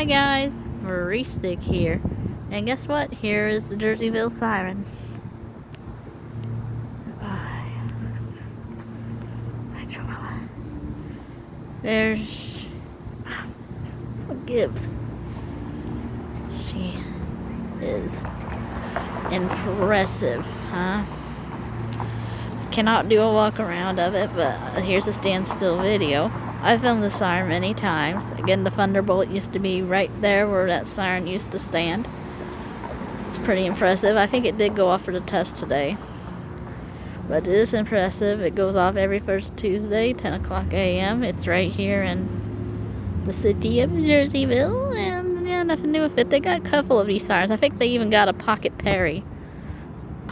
Hi guys, Marie Stick here, and guess what? Here is the Jerseyville siren. There's Gibbs. She is impressive, huh? Cannot do a walk around of it, but here's a standstill video. I filmed the siren many times. Again, the Thunderbolt used to be right there where that siren used to stand. It's pretty impressive. I think it did go off for the test today, but it is impressive. It goes off every first Tuesday, 10 o'clock a.m. It's right here in the city of Jerseyville, and yeah, nothing new with it. They got a couple of these sirens. I think they even got a Pocket Perry.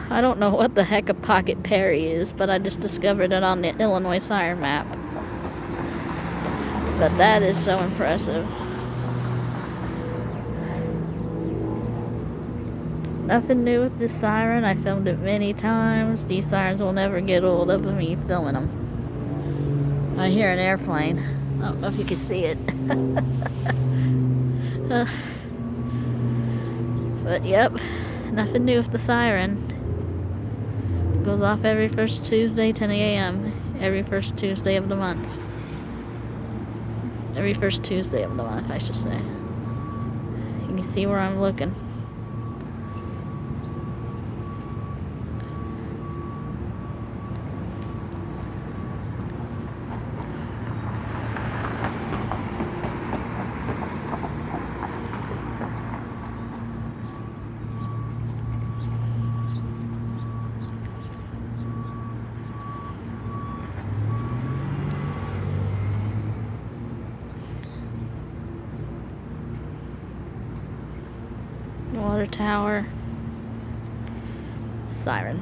I don't know what the heck a Pocket Perry is, but I just discovered it on the Illinois siren map. But that is so impressive. Nothing new with this siren. I filmed it many times. These sirens will never get old of me filming them. I hear an airplane. I don't know if you can see it. But yep, nothing new with the siren. It goes off every first Tuesday, 10 a.m. Every first Tuesday of the month. Every first Tuesday of the month, I should say. You can see where I'm looking. Water tower, siren.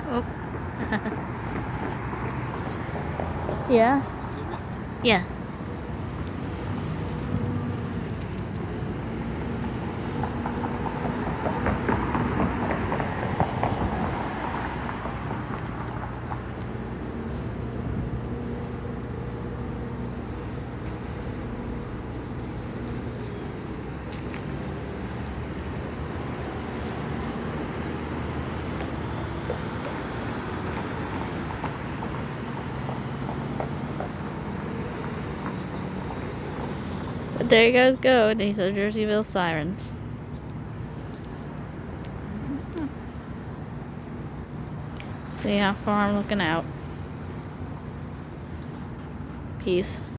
Oh. Yeah? Yeah. But there you guys go. These are Jerseyville sirens. See how far I'm looking out. Peace.